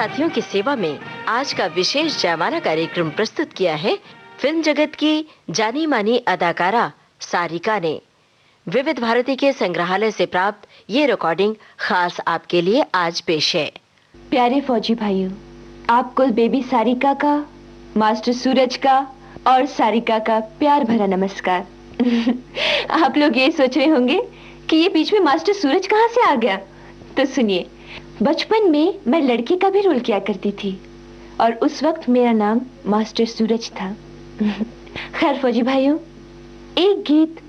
साथियों की सेवा में आज का विशेष जयमाला कार्यक्रम प्रस्तुत किया है फिल्म जगत की जानी मानी अदाकारा सारिका ने। विविध भारती के संग्रहालय से प्राप्त ये रिकॉर्डिंग खास आपके लिए आज पेश है। प्यारे फौजी भाइयों, आपको बेबी सारिका का, मास्टर सूरज का और सारिका का प्यार भरा नमस्कार। आप लोग ये सोच रहे होंगे कि ये बीच में मास्टर सूरज कहाँ से आ गया? तो सुनिए, बचपन में मैं लड़की का भी रोल किया करती थी और उस वक्त मेरा नाम मास्टर सूरज था। खैर फौजी भाइयों, एक गीत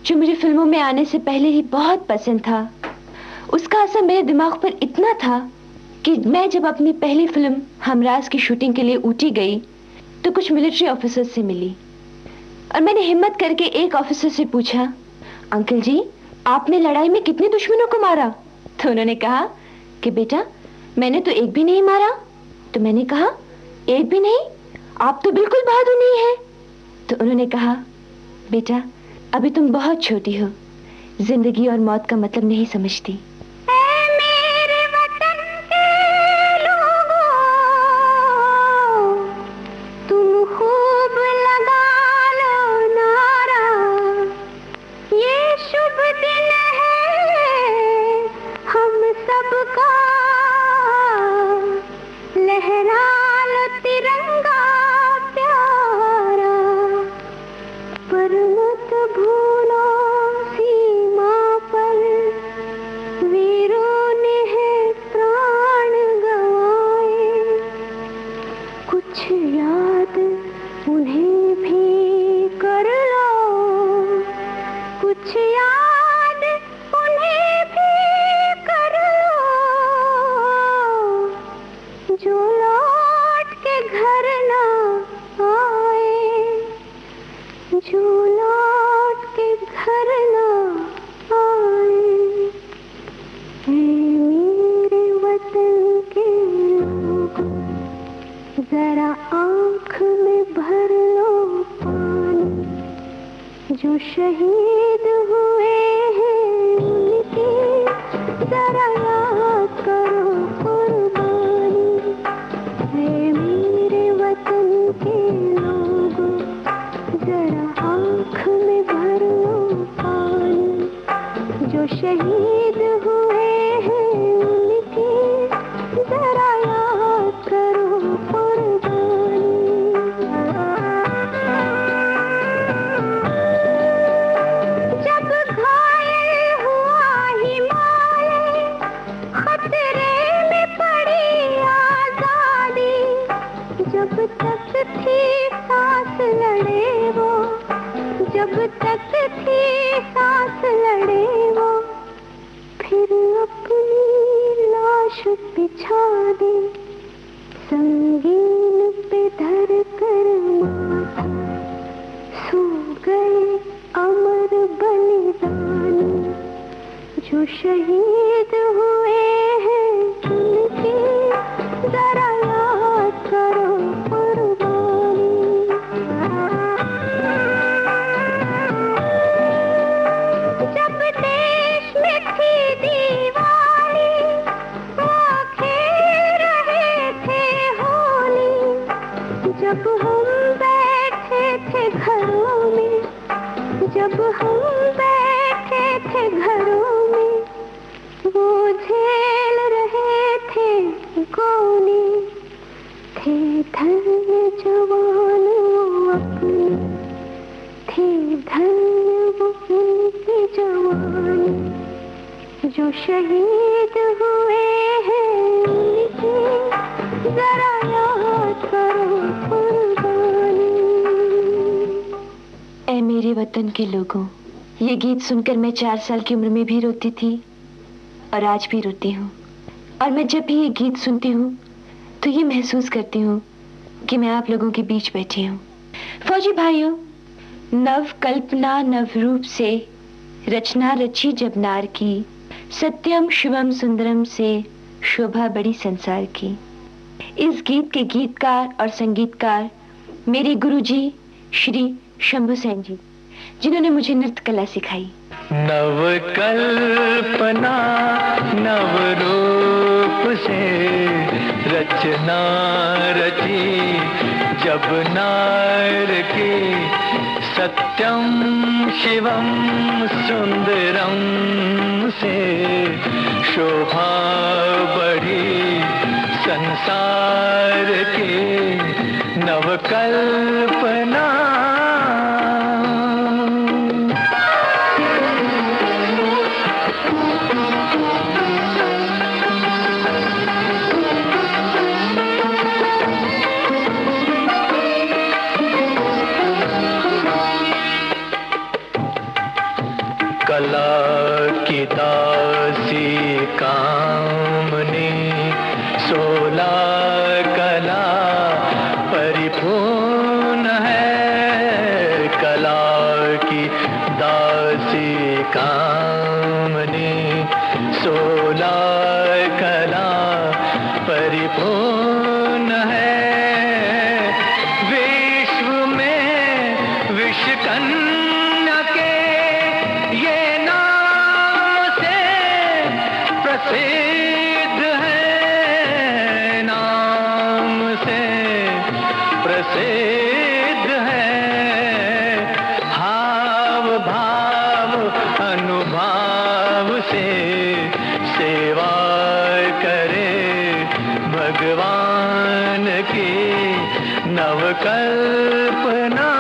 जो मेरी फिल्मों में आने से पहले ही बहुत पसंद था, उसका असर मेरे दिमाग पर इतना था कि मैं जब अपनी पहली फिल्म हमराज की शूटिंग के लिए ऊटी गई तो कुछ मिलिट्री ऑफिसर से मिली और मैंने हिम्मत करके एक ऑफिसर से पूछा, अंकल जी आपने लड़ाई में कितने दुश्मनों को मारा? तो उन्होंने कहा कि बेटा मैंने तो एक भी नहीं मारा। तो मैंने कहा एक भी नहीं? आप तो बिल्कुल बहादुर नहीं है। तो उन्होंने कहा बेटा अभी तुम बहुत छोटी हो, जिंदगी और मौत का मतलब नहीं समझती। शहीद हुए हैं उनके जरा याद करो कुर्बानी, वे मेरे वतन के लोगों जरा आँख में भर लो पानी, जो शहीद हुए हैं उनके जरा याद करो कुर्बानी। जब तक थी सांस लड़े वो, जब तक थी सांस लड़े वो, फिर अपनी लाश बिछा दी, संगीन पे धर कर माथा, सो गए अमर बलिदानी, जो शहीद हुए हैं उनके जरा याद करो कुर्बानी। जब देश में थी दिवाली, वो खेल रहे थे होली, जब हम बैठे थे घरों में, जब हम बैठे थे घरों में, वो झेल रहे थे गोली, थे धन्य जवान वो अपने, थे धन्य वो उनकी जवानी, जो शहीद हुए हैं उनकी जरा याद करो कुर्बानी। ऐ मेरे वतन के लोगों, ये गीत सुनकर मैं 4 साल की उम्र में भी रोती थी और आज भी रोती हूँ। और मैं जब भी ये गीत सुनती हूँ तो ये महसूस करती हूँ कि मैं आप लोगों के बीच बैठी हूँ। फौजी भाइयों, नव कल्पना नव रूप से रचना रची जब नार की, सत्यम शिवम सुंदरम से शोभा बड़ी संसार की। इस गीत के गीतकार और संगीतकार मेरे गुरुजी श्री शंभू सेन जी, जिन्होंने मुझे नृत्य कला सिखाई। नव कल्पना नव रूप से रचना रची जब नार की, सत्यम शिवम सुंदरम से शोभा बढ़ी संसार की नवकल्पना। कला की दासी कामनी, 16 कला परिपूर्ण है। कला की दासी कामनी, 16 कला परिपूर्ण है। विश्व में विश्वकन्या के ये नाम से प्रसिद्ध है, नाम से प्रसिद्ध है। हाव भाव अनुभाव से सेवा करे भगवान की नवकल्पना।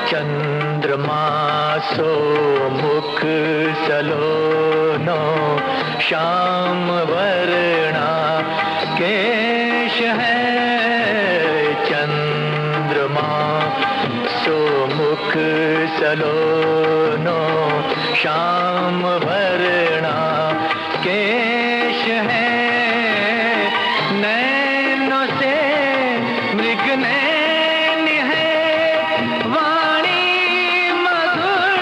चंद्रमा सो मुख सलोनो, श्याम वर्णा केश है। चंद्रमा सो मुख सलोनो, श्याम वर्णा केश है। नैनों से मृग नैन है, वाणी मधुर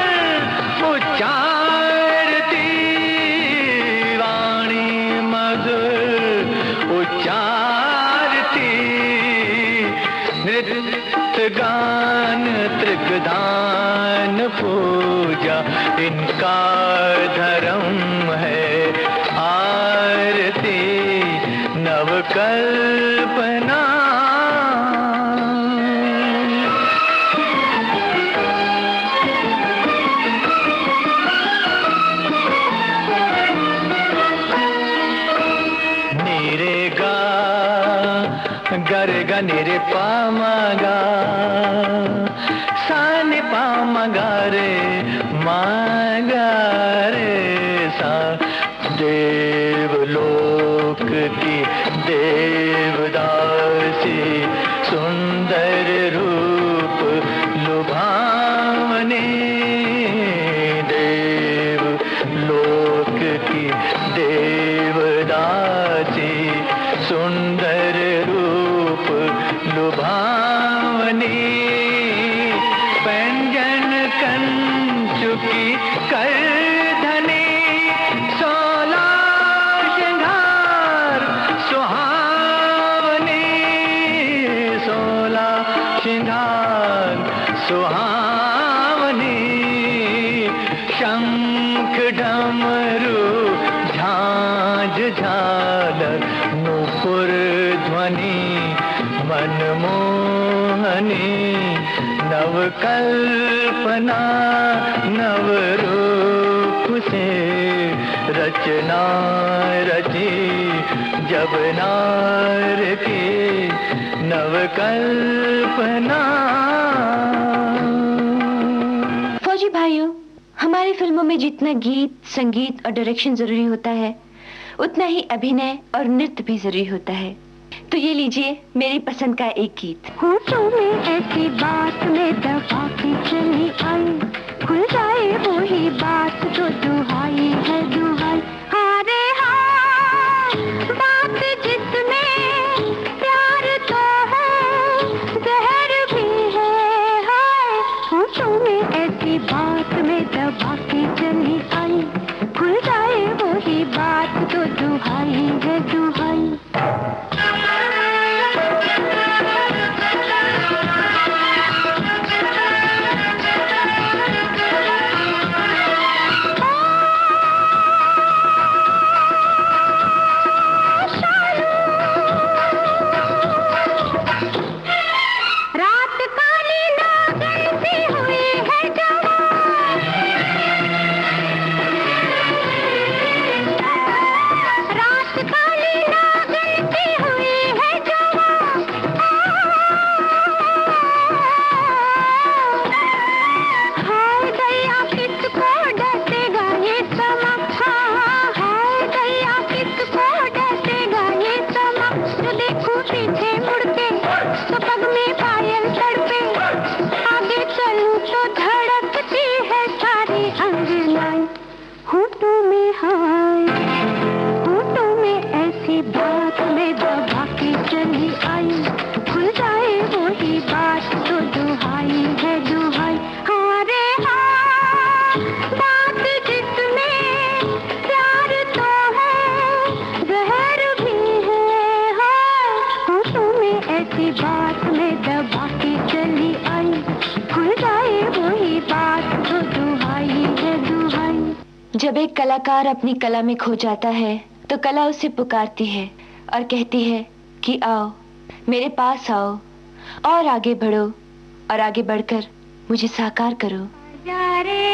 उच्चारती, वाणी मधुर उच्चारती। नृत्य गान त्रिगदान पूजा इनका धर्म है। आरती नवकल्पना। नीरे गा गरे गा निरे पामगा, साने पामगा रे मागा रे सा। देवलोक की देवदासी, सुंदर रूप लुभावनी। देवलोक की देवदासी, सुंदर रूप लुभावनी। व्यंजन कंचुकी करधनी, 16 श्रृंगार सुहावनी। 16 श्रृंगार सुहावनी। शंख डमरू झांझ झालर नूपुर ध्वनि मनमोहनी। नवकल्पना नवरूप से रचना रची जब नार की नवकल्पना। फौजी भाइयों, हमारी फिल्मों में जितना गीत, संगीत और डायरेक्शन जरूरी होता है, उतना ही अभिनय और नृत्य भी जरूरी होता है। तो ये लीजिए मेरी पसंद का एक गीत। होठों में ऐसी बात में दबा के चली आई, खुल जाए वो ही बात तो दुहाई है दुहाई। हारे हाँ, बात जिसमें प्यार तो है, जहर भी है। हाय, होठों में ऐसी बात में दबा जब एक कलाकार अपनी कला में खो जाता है तो कला उसे पुकारती है और कहती है कि आओ, मेरे पास आओ और आगे बढ़ो और आगे बढ़कर मुझे साकार करो। जा रे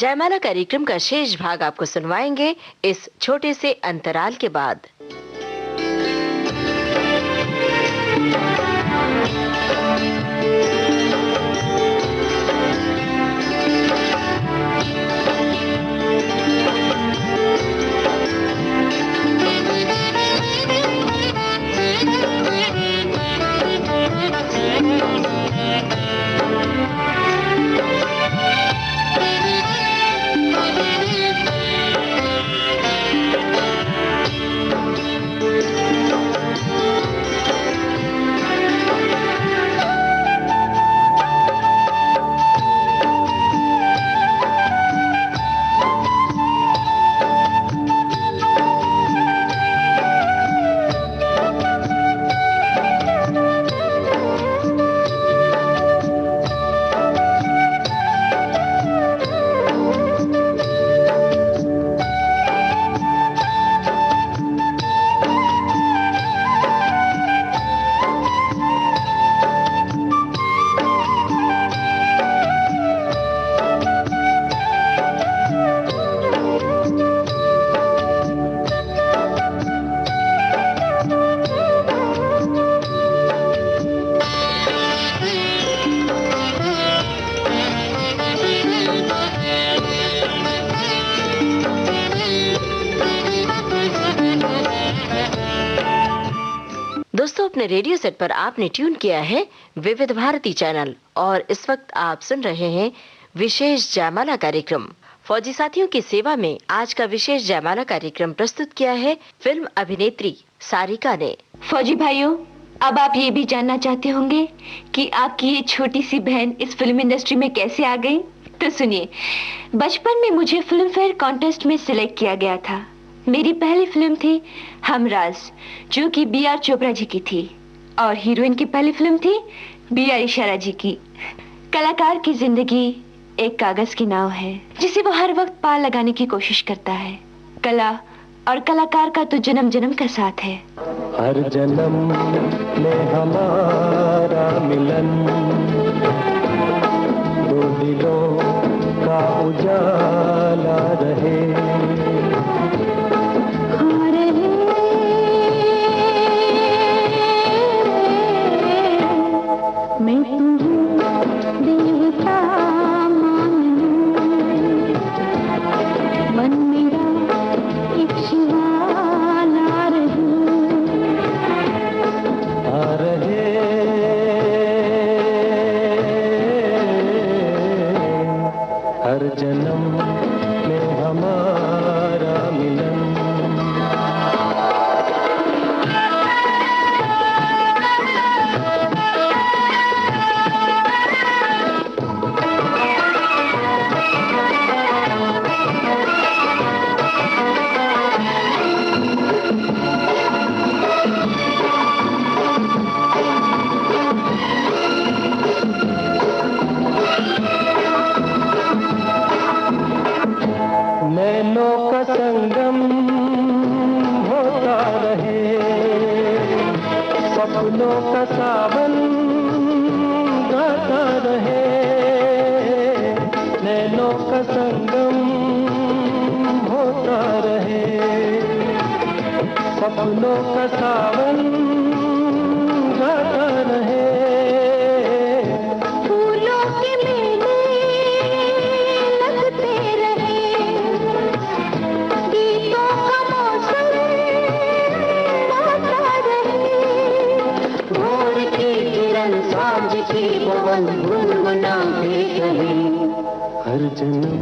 जयमाला कार्यक्रम का शेष भाग आपको सुनवाएंगे इस छोटे से अंतराल के बाद। अपने रेडियो सेट पर आपने ट्यून किया है विविध भारती चैनल और इस वक्त आप सुन रहे हैं विशेष जयमाला कार्यक्रम। फौजी साथियों की सेवा में आज का विशेष जयमाला कार्यक्रम प्रस्तुत किया है फिल्म अभिनेत्री सारिका ने। फौजी भाइयों, अब आप ये भी जानना चाहते होंगे कि आपकी ये छोटी सी बहन इस फिल्म इंडस्ट्री में कैसे आ गई। तो सुनिए, बचपन में मुझे फिल्म फेयर कॉन्टेस्ट में सिलेक्ट किया गया था। मेरी पहली फिल्म थी हमराज, जो कि B.R. चोपड़ा जी की थी, और हीरोइन की पहली फिल्म थी B.R. इशारा जी की। कलाकार की जिंदगी एक कागज की नाव है जिसे वो हर वक्त पार लगाने की कोशिश करता है। कला और कलाकार का तो जन्म जन्म का साथ है। हर जन्म में हमारा मिलन, दो दिलों का उजाला रहे। मैं तुम्हें देवता मानूं, मन मेरा एक शिवाला रहूं। आ रहे हर जन्म में हमारा मिलन। नैनों का संगम होता रहे, सपनों का सावन गाता रहे। नैनों का संगम होता रहे, सपनों का सावन गाता रहे। फूलों के मेले लगते रहे, गीतों का मौसम आता रहे। भोर की किरण सांझ की पवन गुनगुनाते रहे। हर जन्म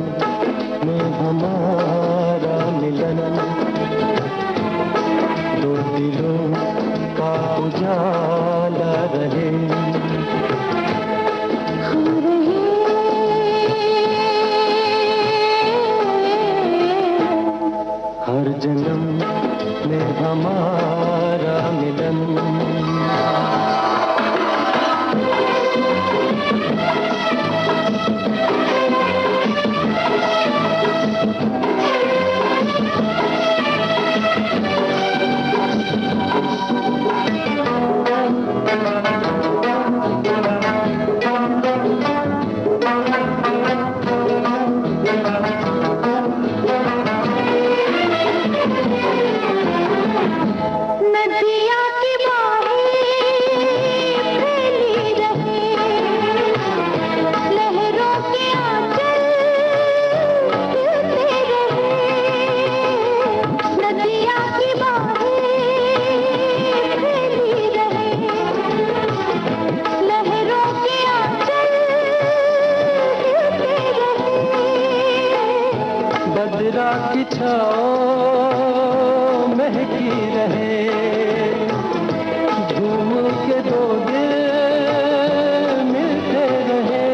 में हमारा मिलन, दो दिलों का उजाला रहे। हर जन्म में हमारा मिलन। नदियाँ की बाहें फैली रहे, लहरों के आंचल खिलते रहे। नदियाँ की बाहें फैली रहे, लहरों के आंचल खिलते रहे। बदरा की छाओ महकी रहे, झूम के दो दिल मिलते रहे।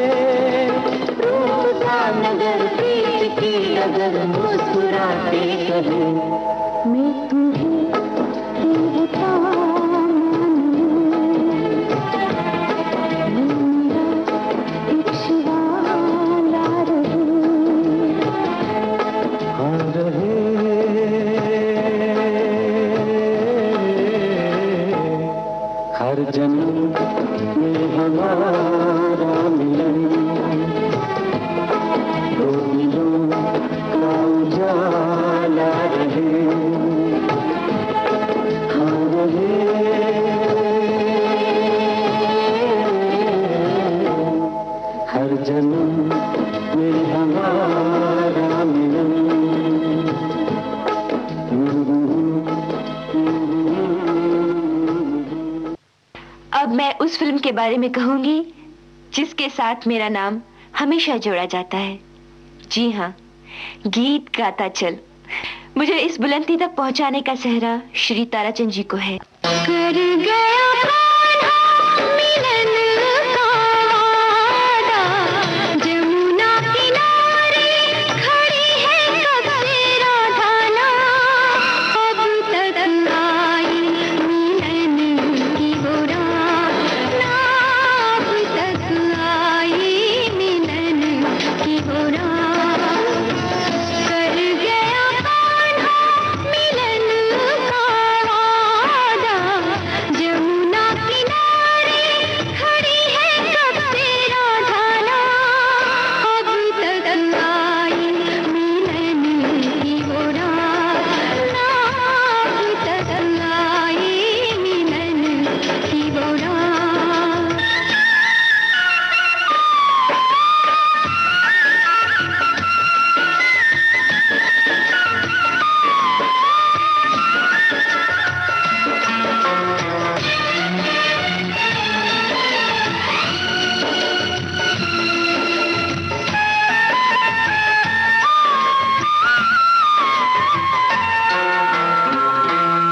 रूप का नगर प्रीत की अगर मुस्कुराते कहे। मैं तुम्हें देवता मानूं, मैं मेरा एक शिवाला रहूं। हाँ रहे हर जन्म में हमारा मिलन, दो दिलों का उजाला रहे। हाँ रहे हर जन्म में हमारा मिलन। अब मैं उस फिल्म के बारे में कहूंगी जिसके साथ मेरा नाम हमेशा जोड़ा जाता है। जी हाँ, गीत गाता चल। मुझे इस बुलंदी तक पहुंचाने का सेहरा श्री ताराचंद जी को है। कर गया मिलन का वादा, जमुना किनारे खड़ी है कब से राधाना, अब तक आई मिलन की वो रात ना, अब तक आई मिलन की वो रात। कर गया मिलन का वादा, जमुना किनारे खड़ी है कब से राधाना, अब तक आई मिलन की वो रात ना, अब तक आई मिलन की वो रात।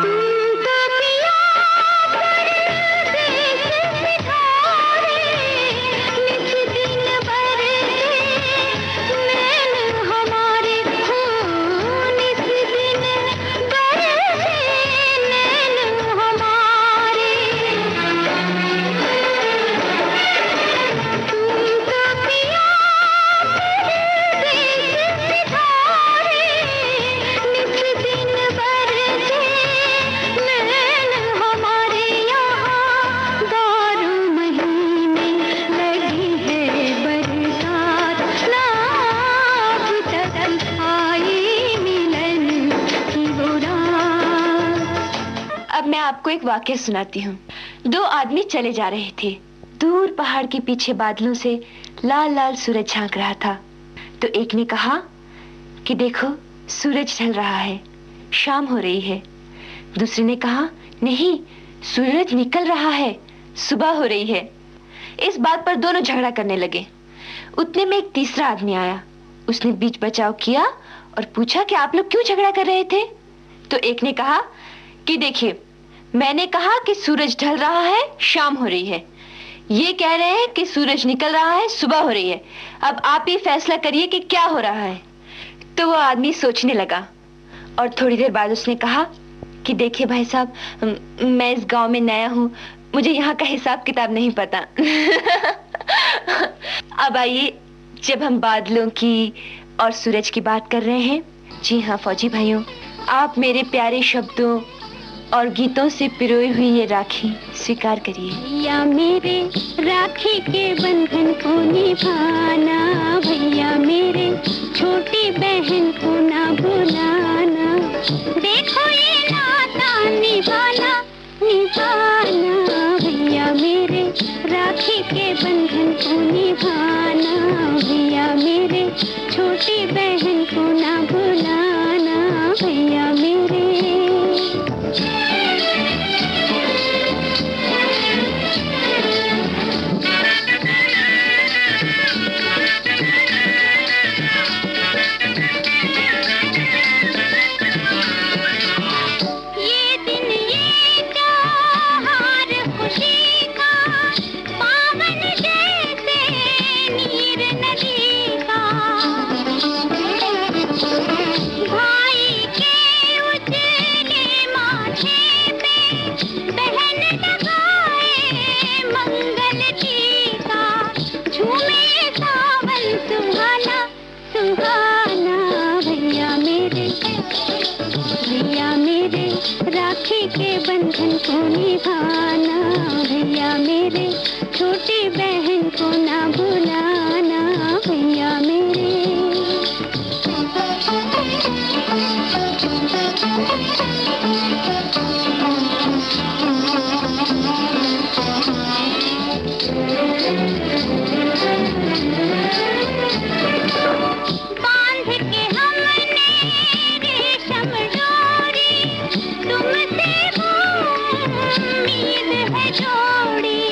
तुमको पिया परदेस सिधारे, नित दिन बरसे नैन हमारे, हो नित दिन बरसे नैन हमारे। तुमको पिया परदेस सिधारे, नित दिन बरसे नैन हमारे, यहाँ 12 महीने लगी है बरसात ना, अब तक आई मिलन की वो रात। अब मैं आपको एक वाक्य सुनाती हूँ। 2 आदमी चले जा रहे थे। दूर पहाड़ के पीछे बादलों से लाल लाल सूरज झांक रहा था। तो एक ने कहा कि देखो सूरज ढल रहा है, शाम हो रही है। दूसरे ने कहा नहीं, सूरज निकल रहा है, सुबह हो रही है। इस बात पर दोनों झगड़ा करने लगे। उतने में एक तीसरा आदमी आया। उसने बीच बचाव किया और पूछा कि आप लोग क्यों झगड़ा कर रहे थे। तो एक ने कहा कि देखिए, मैंने कहा कि सूरज ढल रहा है, शाम हो रही है। ये कह रहे हैं कि सूरज निकल रहा है, सुबह हो रही है। अब आप ही फैसला करिए कि क्या हो रहा है। तो वो आदमी सोचने लगा और थोड़ी देर बाद उसने कहा कि देखिए भाई साहब, मैं इस गांव में नया हूँ, मुझे यहाँ का हिसाब किताब नहीं पता। अब आइए, जब हम बादलों की और सूरज की बात कर रहे हैं, जी हाँ फौजी भाइयों, आप मेरे प्यारे शब्दों और गीतों से पिरोई हुई ये राखी स्वीकार करिए। भैया मेरे राखी के बंधन को निभाना, भैया मेरे छोटी बहन को ना भुलाना, देखो ये नाता निभाना निभाना, भैया मेरे राखी के बंधन को निभाना, भैया मेरे छोटी बहन को ना भुलाना, भैया मेरे। राखी के बंधन को निभाना, भैया मेरे छोटी बहन को ना भुलाना, भैया मेरे। बांध के हमने रेशम डोरी, तुमसे वो उम्मीद है जोड़ी,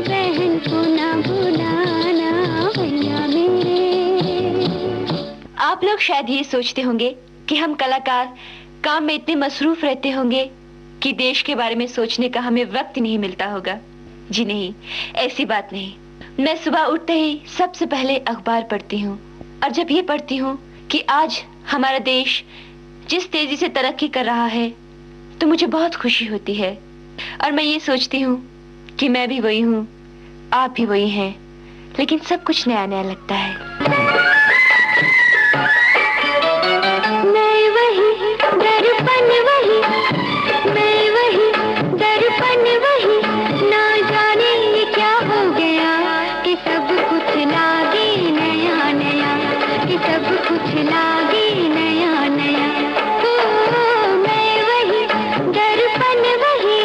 बहन को ना भुलाना भैया मेरे। आप लोग शायद ये सोचते होंगे कि हम कलाकार काम में इतने मसरूफ रहते होंगे कि देश के बारे में सोचने का हमें वक्त नहीं मिलता होगा। जी नहीं, ऐसी बात नहीं। मैं सुबह उठते ही सबसे पहले अखबार पढ़ती हूँ, और जब ये पढ़ती हूँ कि आज हमारा देश जिस तेजी से तरक्की कर रहा है तो मुझे बहुत खुशी होती है। और मैं ये सोचती हूँ कि मैं भी वही हूँ, आप भी वही हैं, लेकिन सब कुछ नया नया लगता है। मैं वही दर्पण वही, मैं वही दर्पण वही, ना जाने ये क्या हो गया कि सब कुछ लागे नया नया, कि सब कुछ लागे नया नया। ओ, मैं वही दर्पण वही।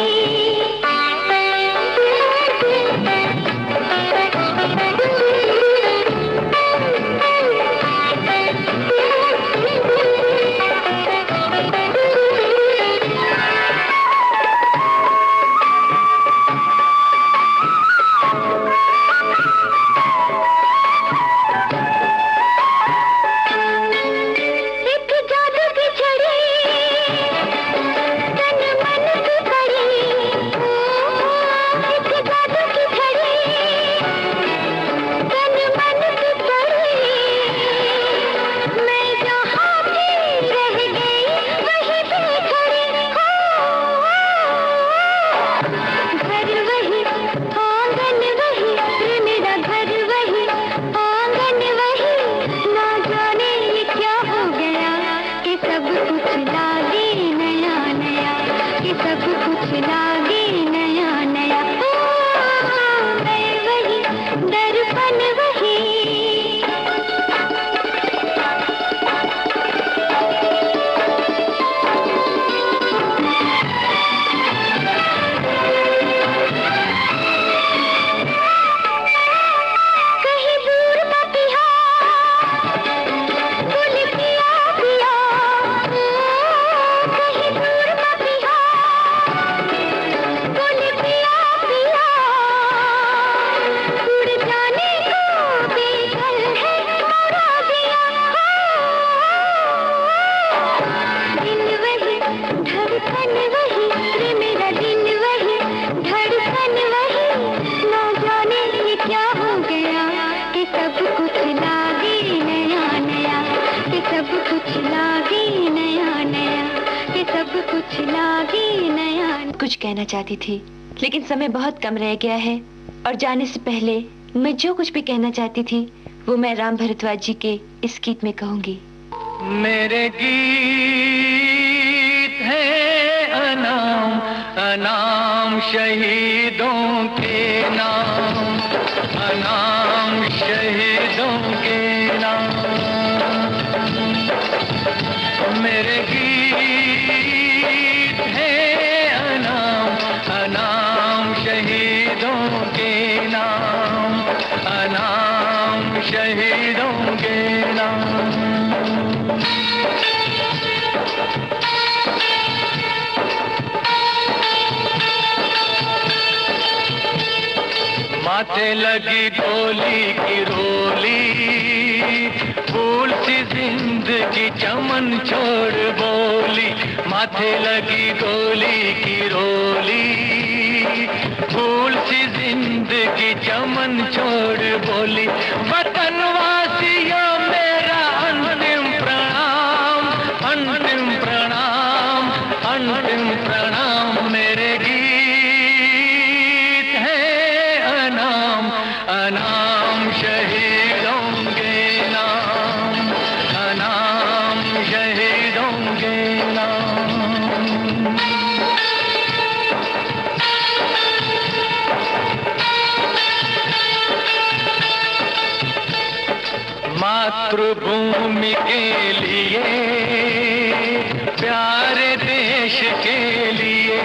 कुछ कहना चाहती थी, लेकिन समय बहुत कम रह गया है, और जाने से पहले मैं जो कुछ भी कहना चाहती थी वो मैं राम भरद्वाज जी के इस गीत में कहूंगी। मेरे गीत है अनाम अनाम शहीदों के नाम, अनाम शहीदों के नाम। मेरे गीत है अनाम अनाम शहीदों के नाम, अनाम शहीदों के नाम। माथे लगी गोली की रोली, फूल सी जिंदगी चमन छोड़ बोली। माथे लगी गोली की रोली, फूल सी जिंदगी चमन छोड़ बोली। वतनवासियों मेरा अंतिम प्रणाम, अंतिम प्रणाम, अंतिम प्रणाम। मेरे गीत है अनाम अनाम शहीदों के नाम, अनाम शहीदों के नाम। मातृभूमि के लिए, प्यारे देश के लिए,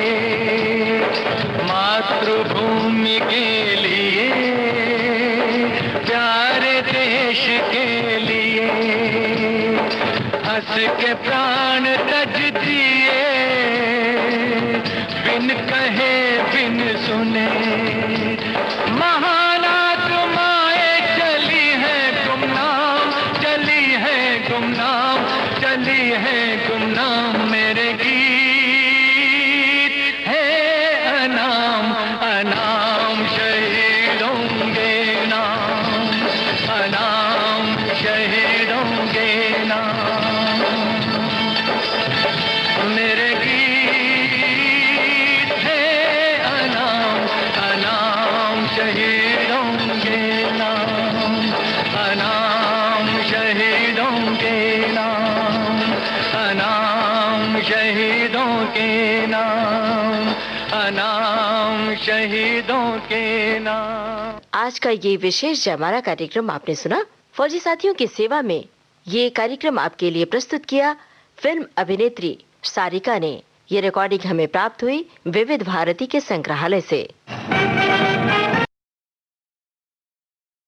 मातृभूमि के लिए, प्यारे देश के लिए। हंस के प्राण तज दिए, बिन कहे बिन सुने। शहीदों के नाम, अनाम शहीदों के नाम, अनाम शहीदों के नाम, अनाम शहीदों के नाम। आज का ये विशेष जयमाला कार्यक्रम आपने सुना। फौजी साथियों की सेवा में ये कार्यक्रम आपके लिए प्रस्तुत किया फिल्म अभिनेत्री सारिका ने। ये रिकॉर्डिंग हमें प्राप्त हुई विविध भारती के संग्रहालय से।